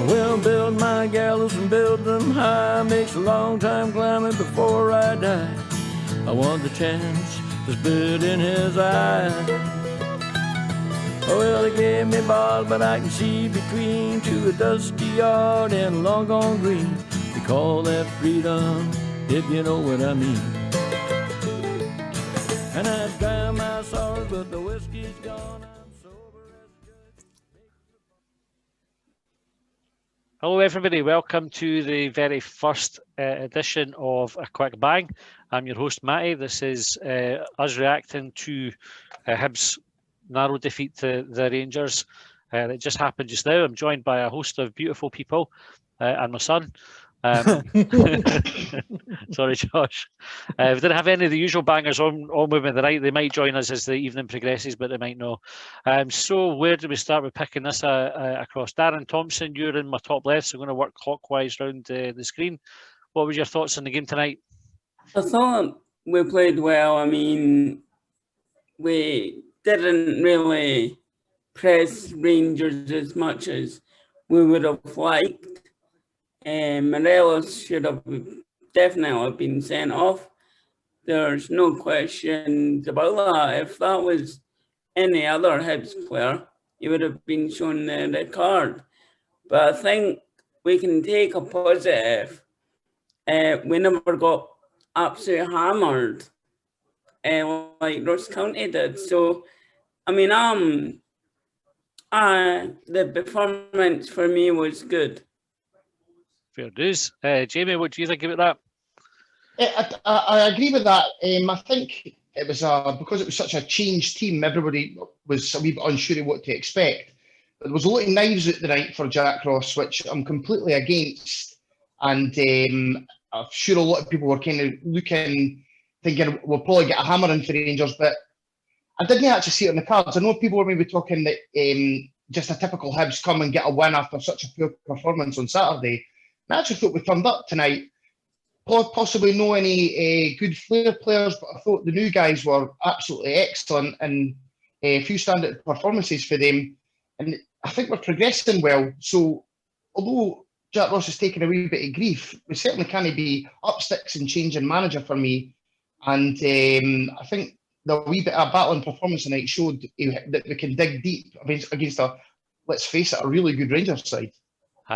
Well, build my gallows and build them high. Makes a long time climbing before I die. I want the chance that's bit in his eye. Well, he gave me bars, but I can see between to a dusty yard and a long gone green. They call that freedom, if you know what I mean. And I dry my sorrows, but the whiskey's gone. I'm sober as good. Hello everybody, welcome to the very first edition of A Quick Bang. I'm your host Matty. This is us reacting to Hibs' narrow defeat to the Rangers that just happened just now. I'm joined by a host of beautiful people and my son. Sorry, Josh. We didn't have any of the usual bangers on moving the right. They might join us as the evening progresses, but they might not. So where do we start with picking this across? Darren Thompson, you're in my top left, so I'm going to work clockwise around the screen. What were your thoughts on the game tonight? I thought we played well. I mean, we didn't really press Rangers as much as we would have liked. Morelos should have definitely been sent off. There's no questions about that. If that was any other Hibs player, he would have been shown the red card. But I think we can take a positive. We never got absolutely hammered like Ross County did. So, I mean, the performance for me was good. Fair dues. Jamie, what do you think about that? I agree with that. I think it was because it was such a changed team, everybody was a wee bit unsure of what to expect. But there was a lot of knives out the night for Jack Ross, which I'm completely against. And I'm sure a lot of people were kind of looking, thinking we'll probably get a hammering for Rangers, but I didn't actually see it on the cards. I know people were maybe talking that just a typical Hibs come and get a win after such a poor performance on Saturday. I actually thought we turned up tonight. Possibly no any good flair players, but I thought the new guys were absolutely excellent and a few standout performances for them. And I think we're progressing well. So although Jack Ross has taken a wee bit of grief, we certainly can't be up sticks and changing manager for me. And I think the wee bit of battling performance tonight showed that we can dig deep against a, let's face it, a really good Rangers side.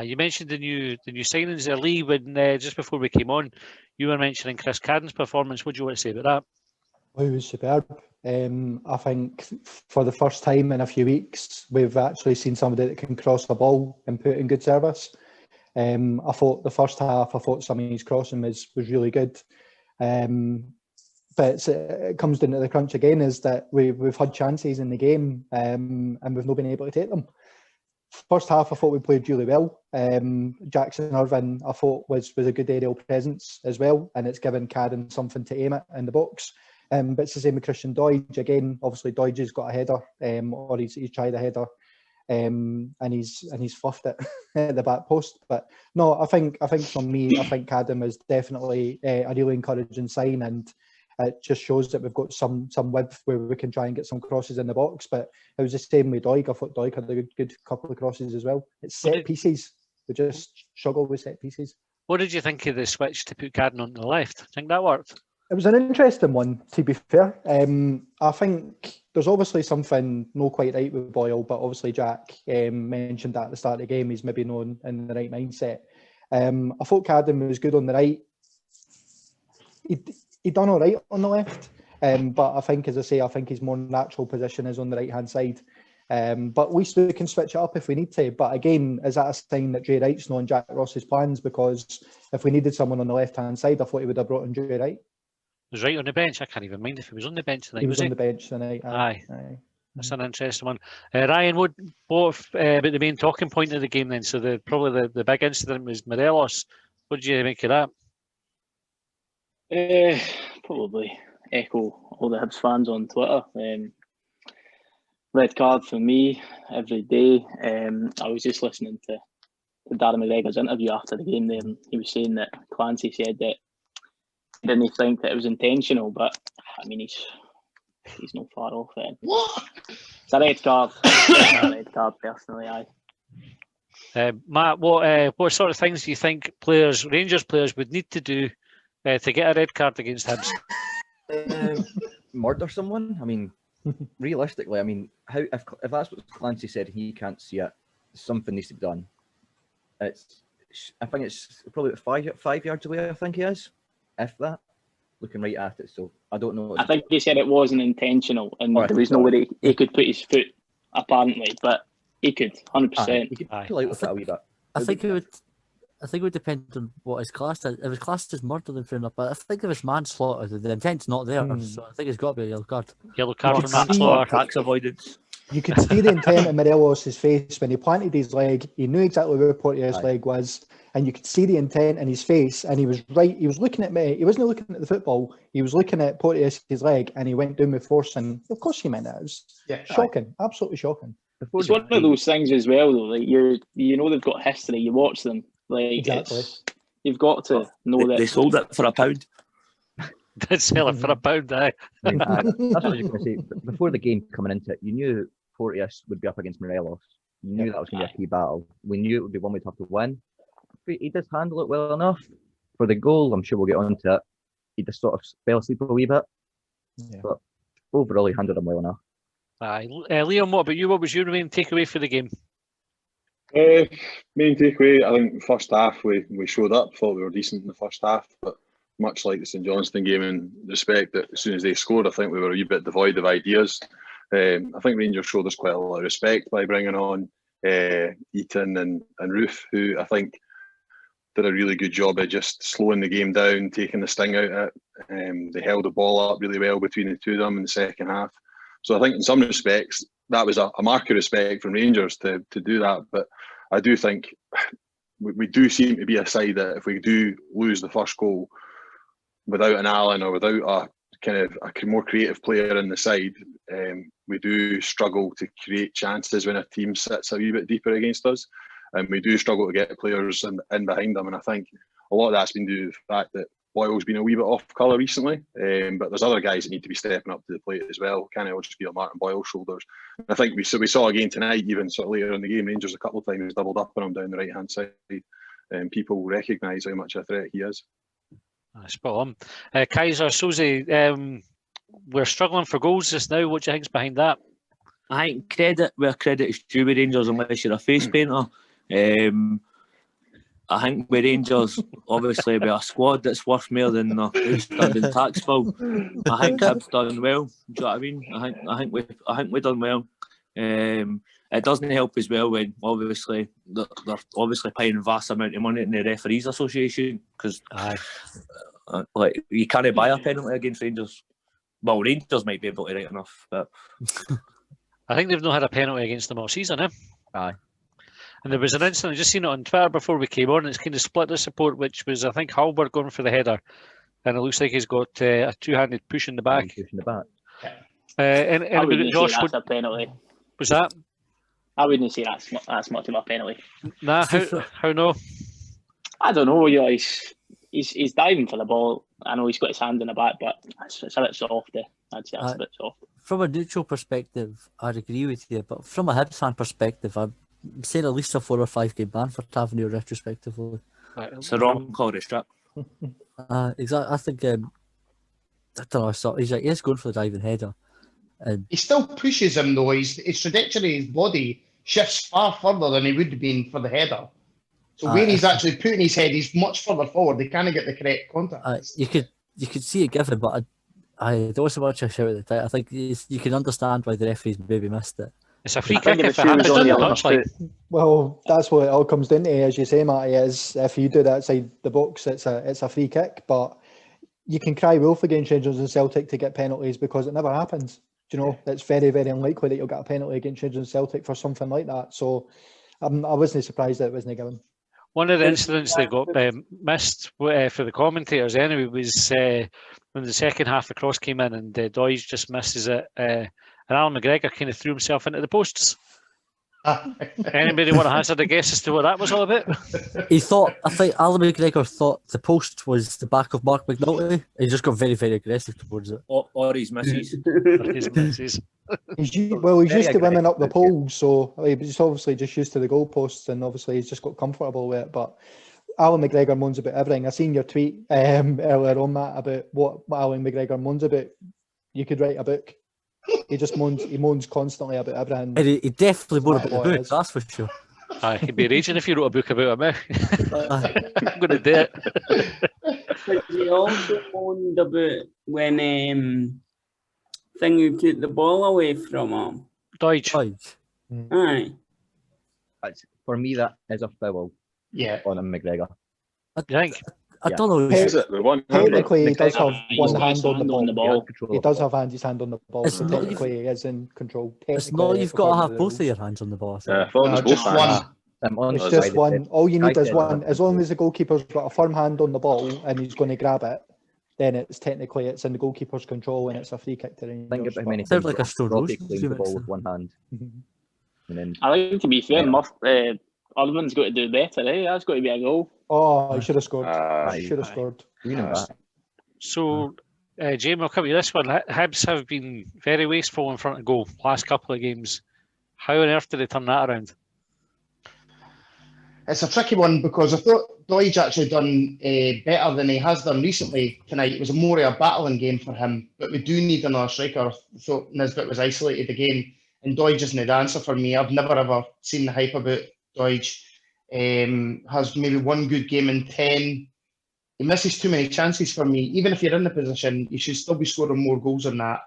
You mentioned the new signings there, Lee, when just before we came on, you were mentioning Chris Cadden's performance. What do you want to say about that? Well, he was superb. I think for the first time in a few weeks, we've actually seen somebody that can cross the ball and put in good service. I thought the first half, some of his crossing was really good. But it comes down to the crunch again, is that we've had chances in the game and we've not been able to take them. First half, I thought we played really well. Jackson Irvine, I thought, was a good aerial presence as well, and it's given Cadden something to aim at in the box. But it's the same with Christian Doidge. Again, obviously Doidge has got a header, or he's tried a header, and he's fluffed it at the back post. But no, I think for me, I think Cadden was definitely a really encouraging sign, and it just shows that we've got some width where we can try and get some crosses in the box. But it was the same with Doig. I thought Doig had a good couple of crosses as well. It's set pieces. We just struggle with set pieces. What did you think of the switch to put Cadden on the left? I think that worked. It was an interesting one, to be fair. I think there's obviously something not quite right with Boyle, but obviously Jack mentioned that at the start of the game. He's maybe not in the right mindset. I thought Cadden was good on the right. He done all right on the left, but I think, as I say, I think his more natural position is on the right-hand side. But at least we can switch it up if we need to. But again, is that a sign that Jay Wright's not on Jack Ross's plans? Because if we needed someone on the left-hand side, I thought he would have brought in Jay Wright. Was Wright on the bench? I can't even mind if he was on the bench tonight. He was on the bench tonight. Aye. That's an interesting one. Ryan, what about the main talking point of the game then? So probably the big incident was Morelos. What did you make of that? Probably echo all the Hibs fans on Twitter. Red card for me every day. I was just listening to Darren McGregor's interview after the game there, and he was saying that Clancy said that he didn't think that it was intentional, but I mean, he's not far off it. What? It's a red card. It's a red card, personally, aye. Matt, what sort of things do you think Rangers players would need to do to get a red card against Hibs? Murder someone? I mean, realistically, I mean, how if that's what Clancy said, he can't see it. Something needs to be done. I think it's probably about 5 yards away. I think he is, if that. Looking right at it, so I don't know. I think he said it wasn't intentional, and Right. there was no way he could put his foot, apparently, but he could, 100%. He could Aye. pull out with it a wee bit. I think it would depend on what his class is. If it's classed as murder, then fair enough. But I think if it's manslaughter, the intent's not there. So I think it's got to be a yellow card. Yellow card You for can see- manslaughter. Tax avoidance. You could see the intent in Morelos' face when he planted his leg. He knew exactly where Porteous' Aye. leg was, and you could see the intent in his face. And he was right. He was looking at me. He wasn't looking at the football. He was looking at Porteous' leg, and he went down with force. And of course, he meant it. It was Yeah. shocking, absolutely shocking. Before It's the one of game- those things as well, though. Like you know they've got history. You watch them, like Exactly. you've got to know that. They sold it for £1. Did sell it for £1, aye. That's what I was just going to say. Before the game coming into it, you knew Porteous would be up against Morelos. You knew that was going to be a key battle. We knew it would be one we'd have to win. But he does handle it well enough. For the goal, I'm sure we'll get onto it. He just sort of fell asleep a wee bit. Yeah. But overall, he handled him well enough. Aye. Liam, what about you? What was your main takeaway for the game? Main takeaway, I think first half we showed up, thought we were decent in the first half, but much like the St Johnstone game, in respect that as soon as they scored, I think we were a wee bit devoid of ideas. I think Rangers showed us quite a lot of respect by bringing on Eaton and Roof, who I think did a really good job of just slowing the game down, taking the sting out of it. They held the ball up really well between the two of them in the second half. So I think in some respects, that was a mark of respect from Rangers to do that. But I do think we do seem to be a side that if we do lose the first goal without an Allen or without a kind of a more creative player in the side, we do struggle to create chances when a team sits a wee bit deeper against us. And we do struggle to get players in behind them. And I think a lot of that's been due to the fact that Boyle's been a wee bit off colour recently. But there's other guys that need to be stepping up to the plate as well. Can't all just be on Martin Boyle's shoulders. And I think we saw again tonight, even sort of later in the game, Rangers a couple of times doubled up on him down the right-hand side. And people recognise how much of a threat he is. Spot on. Kaiser, Susie, we're struggling for goals just now. What do you think's behind that? I think credit where credit is due with Rangers, unless you're a face painter. I think with Rangers, obviously, with a squad that's worth more than the outstanding tax bill, I think Hibs done well. Do you know what I mean? I think we've done well. It doesn't help as well when obviously they're obviously paying vast amount of money in the referees association because like you can't buy a penalty against Rangers. Well, Rangers might be able to right enough, but I think they've not had a penalty against them all season, eh? Aye. And there was an incident, I just seen it on Twitter before we came on, and it's kind of split the support, which was, I think, Halbert going for the header. And it looks like he's got a two-handed push in the back. Push in the back. And I wouldn't Josh, say that's a penalty. was that? I wouldn't say that's much of a penalty. Nah, how no? I don't know. You know, he's diving for the ball. I know he's got his hand in the back, but it's a bit soft. I'd say that's a bit soft. From a neutral perspective, I'd agree with you. But from a Hibs fan perspective, I'm saying at least a 4 or 5 game ban for Tavernier retrospectively. it's a wrong call to strip. Exactly. I think I don't know. I saw he's going for the diving header, and He still pushes him though. His trajectory, his body shifts far further than he would have been for the header. So where he's actually putting his head, he's much further forward. They can't get the correct contact. you could see it given, but I there wasn't much a shout at the time. I think you can understand why the referees maybe missed it. It's a free I think kick if if the it shoe was happens on on the the other touchline. Well, that's what it all comes down to, as you say, Matty. Is if you do it outside the box, it's a free kick. But you can cry wolf against Rangers and Celtic to get penalties because it never happens. Do you know? It's very, very unlikely that you'll get a penalty against Rangers and Celtic for something like that. So I wasn't surprised that it wasn't given. One of the incidents that got missed for the commentators anyway was when the second half the cross came in and Doige just misses it, and Alan McGregor kind of threw himself into the posts. Anybody want to hazard a guess as to what that was all about? He thought, I think Alan McGregor thought the post was the back of Mark McNulty. He just got very, very aggressive towards it. Or his missus. His missus. He's Very used to winning up the aggressive, yeah. polls, so he's obviously just used to the goalposts, and obviously he's just got comfortable with it. But Alan McGregor moans about everything. I seen your tweet earlier on, Matt, about what Alan McGregor moans about. You could write a book. He just moans. He moans constantly about everything. And he definitely moaned That's about what the it book, is. that's for sure. Aye, he'd be raging if you wrote a book about him. I'm going to do it. But he also moaned about when Thingy took the ball away from him. Deutsch. Right. Aye. For me, that is a foul Yeah. on him, McGregor. You think? I don't know. Is it the one? Technically, he does have He's one got hand his on the hand ball. on the ball. He does have his hand on the ball, It's so not- technically he is in control. It's Technically, not you've got to according have the both of rules. your hands on the ball. I think. Yeah, I thought it was Just both one. hands. On It's the just side, one. All you need Guy is said one. that. As long as the goalkeeper's got a firm hand on the ball and he's going to grab it, then it's technically it's in the goalkeeper's control and it's a free kick to Think Rangers. about how many Sounds times like a Stone Robbie Roses claimed the ball remix. with one hand. And then I think, to be fair, Yeah. Irvin's got to do better, eh? That's got to be a goal. Oh, he should have scored. Aye. He should have scored. bring him back. So, Jamie, I'll come to this one. Hibs have been very wasteful in front of goal last couple of games. How on earth did they turn that around? It's a tricky one because I thought Doidge actually done better than he has done recently tonight. It was more of a battling game for him, but we do need another striker. I thought Nisbet was isolated again, and Doidge isn't the answer for me. I've never ever seen the hype about Doidge. Has maybe one good game in 10. He misses too many chances for me. Even if you're in the position, you should still be scoring more goals than that.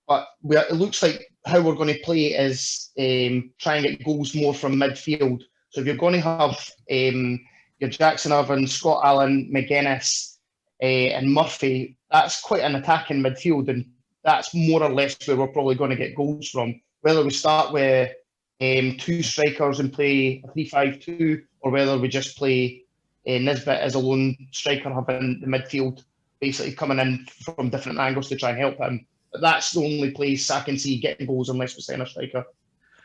But it looks like how we're going to play is try and get goals more from midfield. So if you're going to have your Jackson Irvine, Scott Allen, McGuinness, and Murphy, that's quite an attacking midfield, and that's more or less where we're probably going to get goals from. Whether we start with two strikers and play a 3-5-2, or whether we just play Nisbet as a lone striker, having the midfield basically coming in from different angles to try and help him. But that's the only place I can see getting goals unless we sign a striker.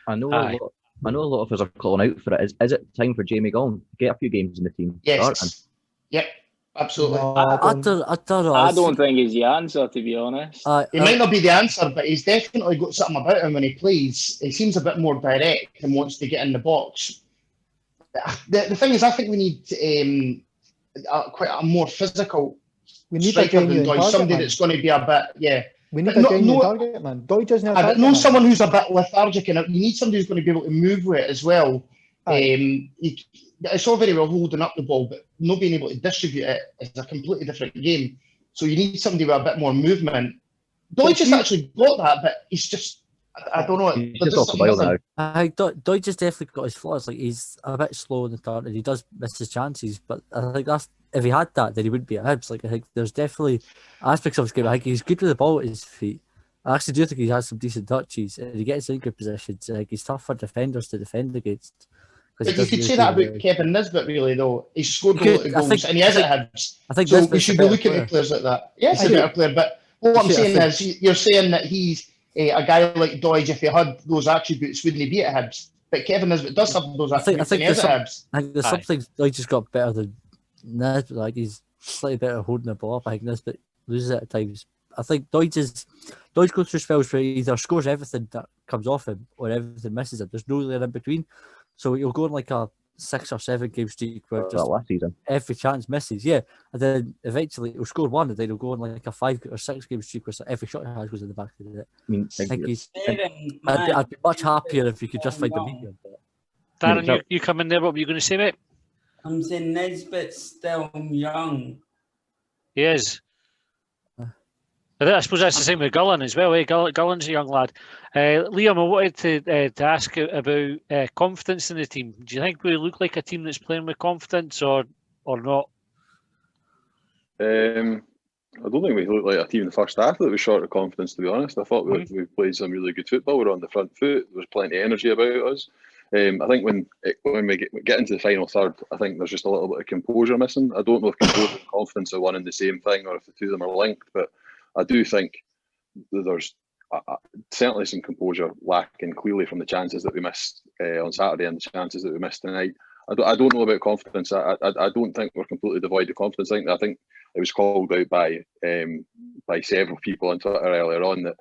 I know Aye. a lot of us are calling out for it. Is it time for Jamie Gong to get a few games in the team? Start him? Yes. Yep. Absolutely. No, I don't know. I don't think he's the answer, to be honest. He might not be the answer, but he's definitely got something about him when he plays. He seems a bit more direct and wants to get in the box. The thing is, I think we need quite a more physical We need a striker than genuine Doidge. target, Somebody man. that's going to be a bit, We need But a genuine no- target, man. Doidge doesn't have a I target, know man. someone who's a bit lethargic, and you need somebody who's going to be able to move with it as well. Aye. It's all very well holding up the ball, but not being able to distribute it is a completely different game. So you need somebody with a bit more movement. Doidge has actually got that, but he's just, I don't know. He's there's just off the something boil missing. now. Doidge has definitely got his flaws. Like he's a bit slow in the turn and he does miss his chances. But I think that's if he had that, then he wouldn't be at Hibs. Like I think there's definitely aspects of his game. I think he's good with the ball at his feet. I actually do think he has some decent touches and he gets in good positions. I think he's tough for defenders to defend against. But you could say that about Kevin Nisbet, really, though. He's scored a You lot could- of I goals, think- and he is at Hibs. I think So we Nisbet's should a be better looking player. at players like that. Yes, he's I a better player, but what I'm Yeah, I saying think- is, you're saying that he's a guy like Doidge, if he had those attributes, wouldn't he be at Hibs? But Kevin Nisbet does have those I think attributes, and he is there's at Hibs. I think there's Aye. something Doidge has got better than Nisbet. Like he's slightly better at holding the ball up. I think Nisbet loses it at times. I think Doidge goes through spells where he either scores everything that comes off him or everything misses him. There's no really in between. So he'll go on like a 6 or 7 game streak where That just last season. every chance misses. Yeah. And then eventually he'll score one and then he'll go on like a 5 or 6 game streak where every shot he has goes in the back of the net. I mean, I think he's Aaron, I'd be much happier if you could just find the medium. Darren, you come in there. What were you going to say, mate? I'm saying Nisbet's still young. He is. I suppose that's the same with Gullen as well. Gullen's a young lad. Liam, I wanted to ask you about confidence in the team. Do you think we look like a team that's playing with confidence or not? I don't think we looked like a team in the first half that was short of confidence, to be honest. I thought we played some really good football. We were on the front foot. There was plenty of energy about us. I think when we get into the final third, I think there's just a little bit of composure missing. I don't know if composure and confidence are one and the same thing or if the two of them are linked, but I do think that there's certainly some composure lacking clearly from the chances that we missed on Saturday and the chances that we missed tonight. I don't know about confidence. I don't think we're completely devoid of confidence. I think it was called out by several people on Twitter earlier on that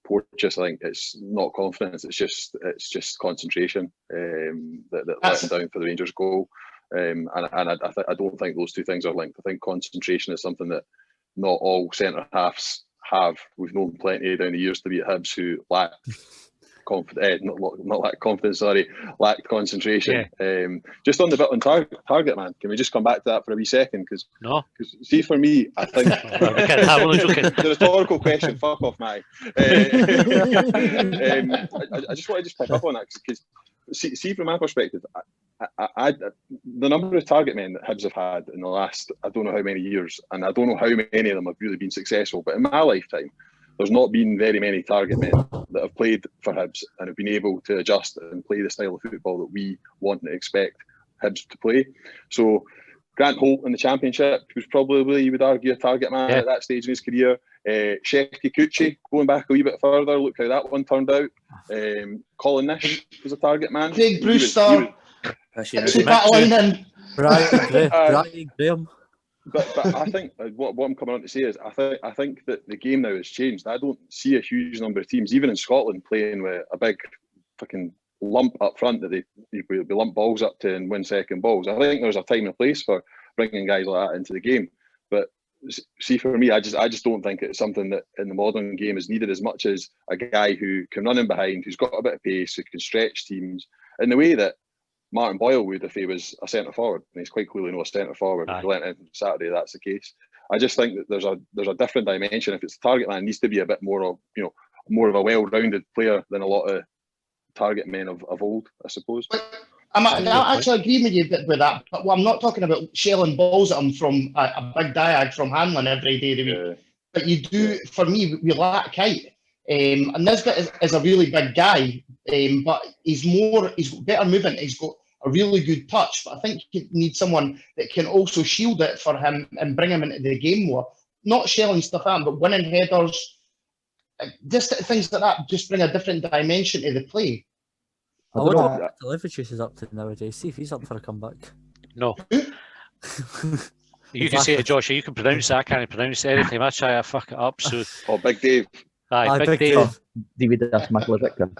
Porteous, I think it's not confidence. It's just concentration that let him down for the Rangers goal. And I don't think those two things are linked. I think concentration is something that not all centre halves have. We've known plenty down the years to be at Hibs who lacked confidence, not lacked confidence, sorry, lacked concentration. Yeah. Just on the bit on target man, can we just come back to that for a wee second? Because see, for me, I think the rhetorical question. Fuck off, Matty. I just want to pick up on that because see, from my perspective, the number of target men that Hibs have had in the last I don't know how many years, and I don't know how many of them have really been successful, but in my lifetime there's not been very many target men that have played for Hibs and have been able to adjust and play the style of football that we want and expect Hibs to play. So Grant Holt in the Championship was probably, you would argue, a target man at that stage in his career. Shecky Kuchi, going back a wee bit further, look how that one turned out. Colin Nish was a target man. Craig Brewster. Brian Graham. But I think what I'm coming on to say is I think that the game now has changed. I don't see a huge number of teams, even in Scotland, playing with a big fucking lump up front that they lump balls up to and win second balls. I think there's a time and place for bringing guys like that into the game. But see, for me, I just don't think it's something that in the modern game is needed as much as a guy who can run in behind, who's got a bit of pace, who can stretch teams in the way that Martin Boyle would if he was a centre forward, and he's quite clearly not a centre forward. If he went in Saturday, that's the case. I just think that there's a different dimension. If it's target man, it needs to be a bit more of more of a well-rounded player than a lot of target men of old, I suppose. I actually agree with you with that, but I'm not talking about shelling balls at him from a big diag from Hanlon every day of the week. But you do, for me, we lack height. And Nisbet is a really big guy, but he's better movement. He's got a really good touch, but I think you need someone that can also shield it for him and bring him into the game more. Not shelling stuff at him, but winning headers, just things like that. Just bring a different dimension to the play. I wonder what Leverchus is up to nowadays. See if he's up for a comeback. No. You can say it, Josh. You can pronounce it. I can't pronounce it anytime. I try to fuck it up. So. Big Dave. Aye, Big Dave. David Victor.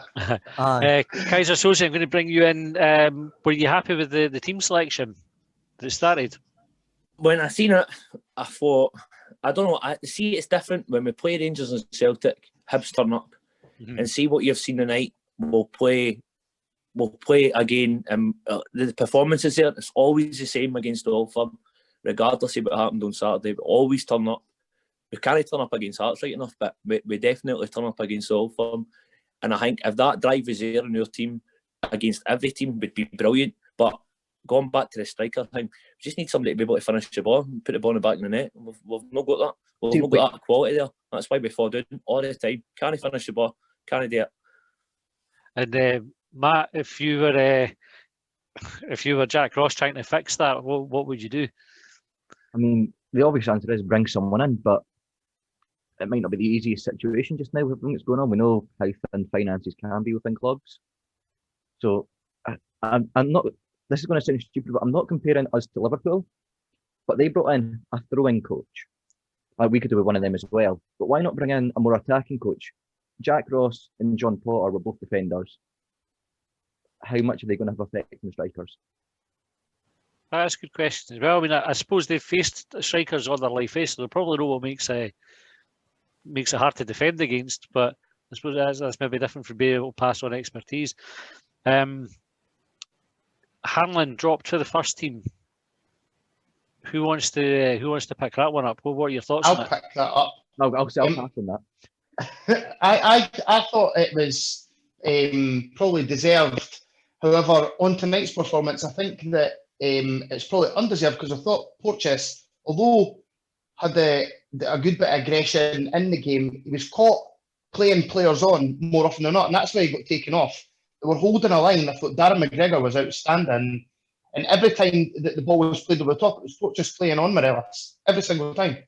Kaiser Soze, I'm going to bring you in. Were you happy with the team selection that started? When I seen it, I thought, I don't know. I see it's different when we play Rangers and Celtic. Hibs turn up and see what you've seen tonight. We'll play again. The performances there, it's always the same against Old Firm, regardless of what happened on Saturday. We always turn up. We can't turn up against Hearts right enough, but we definitely turn up against Old Firm. And I think if that drive was there in your team against every team, would be brilliant. But going back to the striker thing, we just need somebody to be able to finish the ball and put the ball in the back of the net. We've not got that. We've not got that quality there. That's why we fall down all the time. Can't finish the ball. Can't do it. And Matt, if you were Jack Ross trying to fix that, what would you do? I mean, the obvious answer is bring someone in, but it might not be the easiest situation just now with everything that's going on. We know how thin finances can be within clubs. So I'm not, this is going to sound stupid, but I'm not comparing us to Liverpool, but they brought in a throwing coach. We could do with one of them as well. But why not bring in a more attacking coach? Jack Ross and John Potter were both defenders. How much are they going to have effect on the strikers? That's a good question as well. I mean, I suppose they've faced strikers on their life face, so they probably know what makes it hard to defend against. But I suppose that's maybe different for being able to pass on expertise. Hanlon dropped to the first team. Who wants to pick that one up? What are your thoughts on it? I'll pick that up. I'll pass on that. I thought it was probably deserved. However, on tonight's performance, I think that it's probably undeserved because I thought Porteous, although had a good bit of aggression in the game, he was caught playing players on more often than not, and that's why he got taken off. They were holding a line. I thought Darren McGregor was outstanding, and every time that the ball was played over the top, it was Porteous playing on Morelos every single time,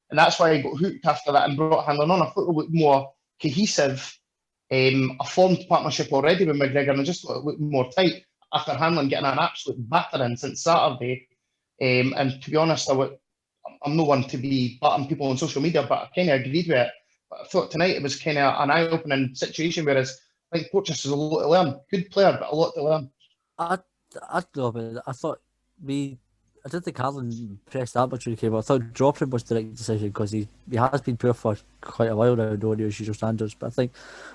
and that's why he got hooked after that and brought Hanlon on. I thought it looked more cohesive, a formed partnership already with McGregor, and I just thought it looked more tight after Hanlon getting an absolute battering since Saturday. And to be honest, I'm no one to be batting people on social media, but I kind of agreed with it. But I thought tonight it was kind of an eye-opening situation, whereas I think Porteous has a lot to learn. Good player, but a lot to learn. I don't know about it. I don't think Harlan pressed that much when he came. I thought dropping him was the right decision because he has been poor for quite a while now, knowing his usual standards. But I think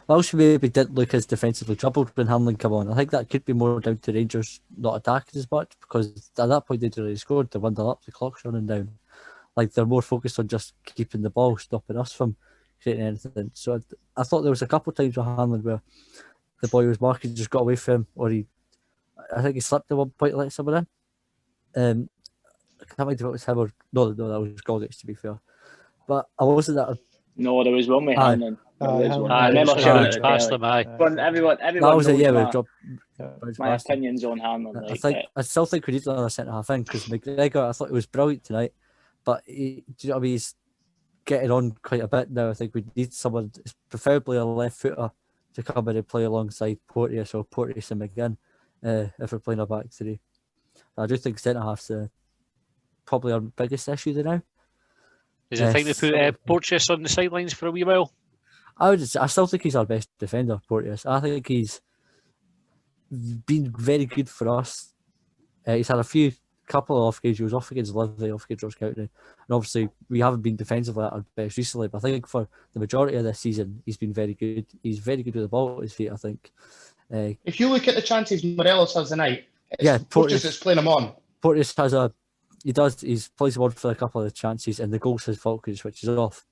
Welsh maybe didn't look as defensively troubled when Hamlin came on. I think that could be more down to Rangers not attacking as much, because at that point they'd already scored. They're 1-0 up, the clock's running down. Like, they're more focused on just keeping the ball, stopping us from creating anything. So I thought there was a couple of times with Hamlin where the boy was marking just got away from him, or I think he slipped at one point, let someone in. I can't remember if it was him or no, that was Gogic, to be fair. But I wasn't that. No, there was one with Hanlon. I remember shouting at past the them. Aye. Everyone That was it. Yeah, we dropped. my opinions on Hanlon. I still think we need another centre half in, because McGregor, I thought he was brilliant tonight, but do you know what I mean? He's getting on quite a bit now. I think we need someone, preferably a left footer, to come in and play alongside Porteous or Porteous and McGinn if we're playing a back three. I do think centre half's probably our biggest issue now. Is it time to put Porteous on the sidelines for a wee while? I still think he's our best defender, Porteous. I think he's been very good for us. He's had a couple of off games. He was off against Livy, off against Ross County, and obviously we haven't been defensively at our best recently. But I think for the majority of this season, he's been very good. He's very good with the ball at his feet, I think. If you look at the chances Morelos has tonight, Porteous is playing him on. Porteous has he plays him on for a couple of the chances, and the goal's his fault because he switches off.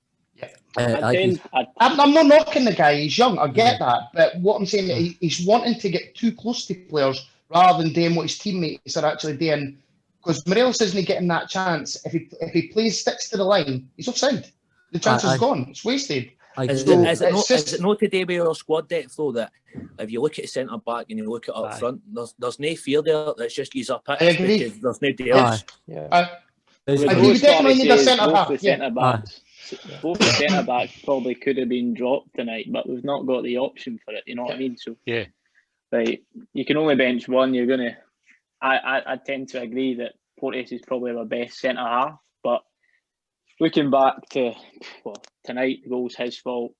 I'm not knocking the guy. He's young. I get that, but what I'm saying, he's wanting to get too close to players rather than doing what his teammates are actually doing. Because Morelos isn't getting that chance. If he sticks to the line, he's offside. The chance is gone. It's wasted. Is it not today with your squad depth though that if you look at centre back and you look at up front, there's no fear there. It's just he's up pitch because there's nobody else. We definitely need a centre back. Both the centre backs probably could have been dropped tonight, but we've not got the option for it. You know what I mean? So right, you can only bench one. You're gonna. I tend to agree that Porteous is probably our best centre half, but looking back to tonight, the goal's his fault.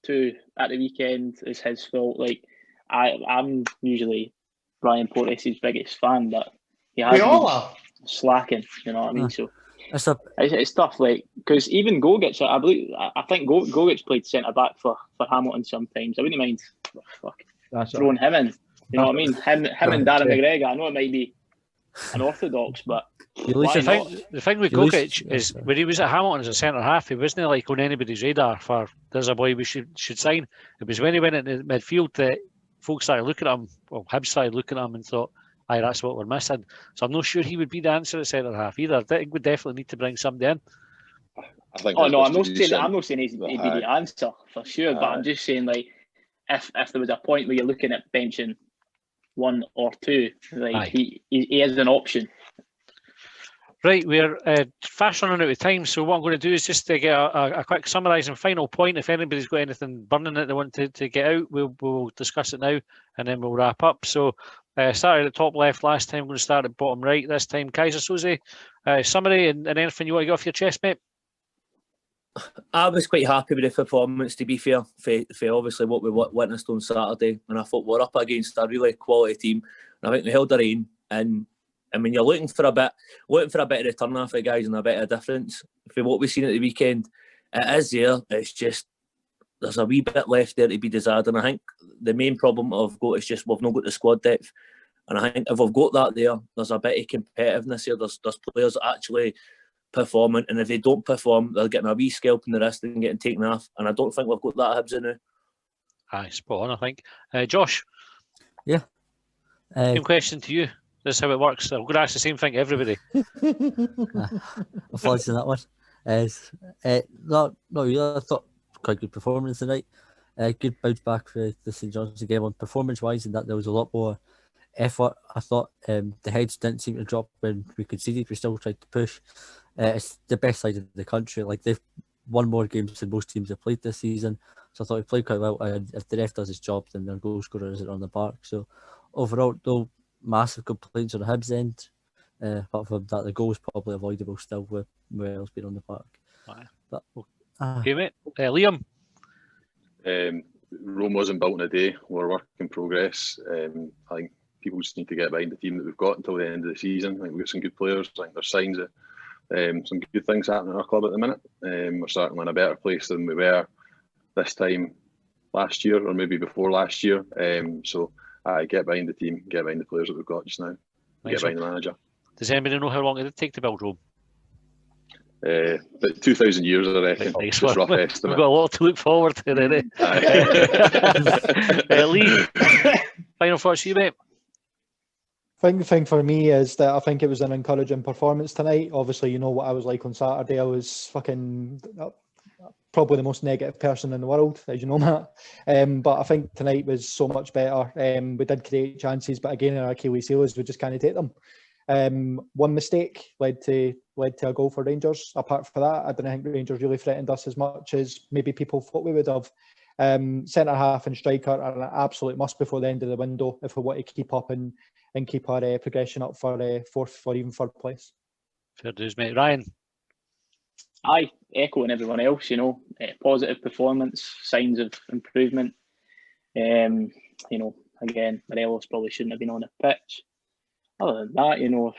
2 at the weekend is his fault. Like I'm usually Brian Porteous' biggest fan, but he has been slacking. You know what I mean? So it's tough. Like because even Gogic, I think Gogic played centre back for Hamilton sometimes. I wouldn't mind throwing him in. You know what I mean? Him and Darren McGregor. I know it might be unorthodox, but the thing with Gogic is when he was at Hamilton as a centre half, he wasn't like on anybody's radar for there's a boy we should sign. It was when he went into midfield that folks started looking at him, Hibs started looking at him and thought, aye, that's what we're missing. So I'm not sure he would be the answer at centre half either. I think we definitely need to bring somebody in. I'm not saying he'd be the answer for sure, but I'm just saying like if there was a point where you're looking at benching 1 or 2, like he is an option. Right, we're fast running out of time, so what I'm going to do is just to get a quick summarising final point. If anybody's got anything burning that they want to get out, we'll discuss it now, and then we'll wrap up. So, started at the top left last time, I'm going to start at bottom right this time. Kaiser Soze, summary and anything you want to get off your chest, mate? I was quite happy with the performance, to be fair, for obviously what we witnessed on Saturday, and I thought we're up against a really quality team, and I think we held our own. And when you're looking for a bit of return off the guys and a bit of difference for what we've seen at the weekend, it is there. It's just there's a wee bit left there to be desired, and I think the main problem I've got is just we've not got the squad depth. And I think if we've got that there, there's a bit of competitiveness here. There's players that actually performing, and if they don't perform, they're getting a wee scalp in the wrist and getting taken off. And I don't think we've got that Hibs in now. Aye, spot on, I think. Josh? Yeah. Same question to you. This is how it works. I'm going to ask the same thing to everybody. Apologies on that one. No, I thought quite good performance tonight. Good bounce back for the St Johnstone game on performance-wise, and that there was a lot more effort. I thought the heads didn't seem to drop when we conceded. We still tried to push. It's the best side of the country. Like they've won more games than most teams have played this season. So I thought he played quite well. And if the ref does his job, then their goal scorer isn't on the park. So overall, no massive complaints on the Hibs end. Apart from that, the goal is probably avoidable still with Morelos being on the park. But, okay, mate. Liam? Rome wasn't built in a day. We're a work in progress. I think people just need to get behind the team that we've got until the end of the season. I think we've got some good players. I think there's signs of some good things happening in our club at the minute. We're certainly in a better place than we were this time last year, or maybe before last year. So I get behind the team, get behind the players that we've got just now, get behind the manager. Does anybody know how long it did take to build Rome? About 2,000 years, I reckon. Nice Just one. rough estimate. We've got a lot to look forward to then. Lee, final thoughts for you, mate? Thing for me is that I think it was an encouraging performance tonight. Obviously, you know what I was like on Saturday. I was fucking probably the most negative person in the world, as you know, Matt. But I think tonight was so much better. We did create chances, but again, in our Achilles heels, we just can't take them. One mistake led to a goal for Rangers. Apart from that, I didn't think Rangers really threatened us as much as maybe people thought we would have. Centre half and striker are an absolute must before the end of the window if we want to keep up and keep our progression up for fourth or even third place. Fair dues, mate. Ryan? Aye, echoing everyone else, positive performance, signs of improvement. Again, Morelos probably shouldn't have been on the pitch. Other than that, a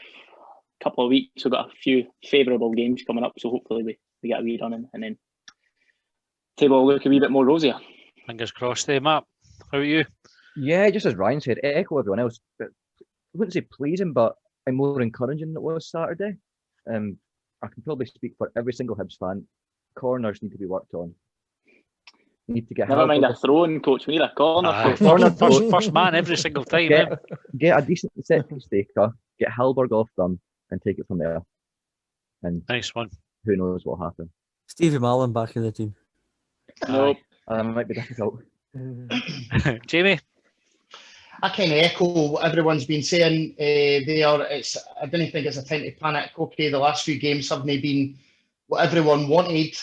couple of weeks, we've got a few favourable games coming up, so hopefully we get a wee running and then table will look a wee bit more rosier. Fingers crossed there, Matt. How are you? Yeah, just as Ryan said, echo everyone else. But I wouldn't say pleasing, but I'm more encouraging than it was Saturday. I can probably speak for every single Hibs fan. Corners need to be worked on. We need to get Never mind a throwing, coach. We need a corner. First man every single time. Get a decent set staker, get Halberg off them, and take it from there. And nice one. Who knows what will happen? Stevie Marlin back in the team. Nope. That might be difficult. Jamie? I kind of echo what everyone's been saying. I don't think it's a time to panic. Okay, the last few games haven't been what everyone wanted.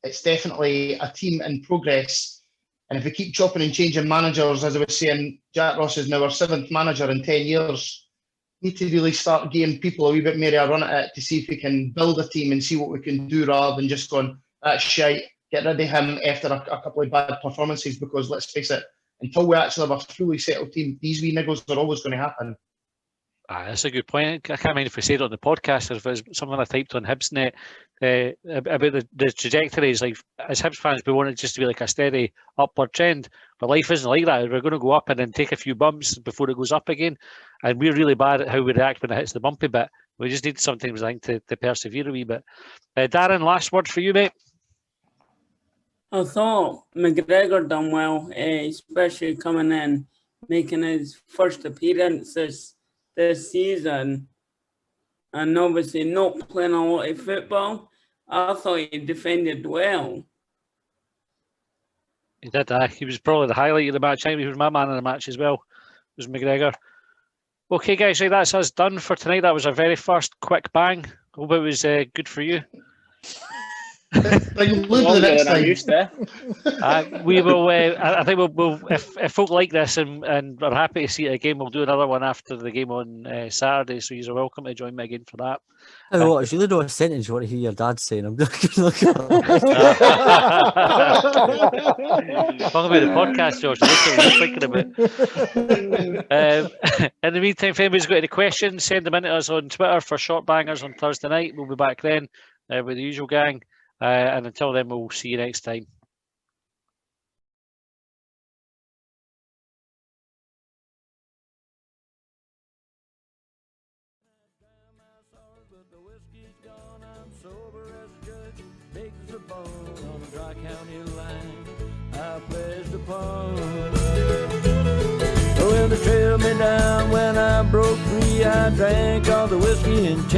It's definitely a team in progress. And if we keep chopping and changing managers, as I was saying, Jack Ross is now our 7th manager in 10 years. We need to really start giving people a wee bit more of a run at it to see if we can build a team and see what we can do rather than just going, that's shite, get rid of him after a couple of bad performances, because let's face it, until we actually have a fully settled team, these wee niggles are always going to happen. That's a good point. I can't mind if we said it on the podcast or if it's something I typed on Hibsnet about the trajectories. Like, as Hibs fans, we want it just to be like a steady upward trend, but life isn't like that. We're going to go up and then take a few bumps before it goes up again, and we're really bad at how we react when it hits the bumpy bit. We just need sometimes, I think, to persevere a wee bit. Darren, last word for you, mate. I thought McGregor done well, especially coming in, making his first appearance this season, and obviously not playing a lot of football. I thought he defended well. He did. He was probably the highlight of the match. He was my man in the match as well, was McGregor. Okay, guys, right, that's us done for tonight. That was our very first quick bang. Hope it was good for you. Bring Lou the next time. We will. I think we'll if folk like this and are happy to see it again, we'll do another one after the game on Saturday. So you're welcome to join me again for that. I know it's really not a sentence you want to hear your dad saying. I'm just looking at Talking about the podcast, Josh. That's what you're thinking about. In the meantime, if anybody's got any questions, send them in to us on Twitter for Short Bangers on Thursday night. We'll be back then with the usual gang. And until then, we'll see you next time. Well, they trailed me down when I broke free. I drank all the whiskey and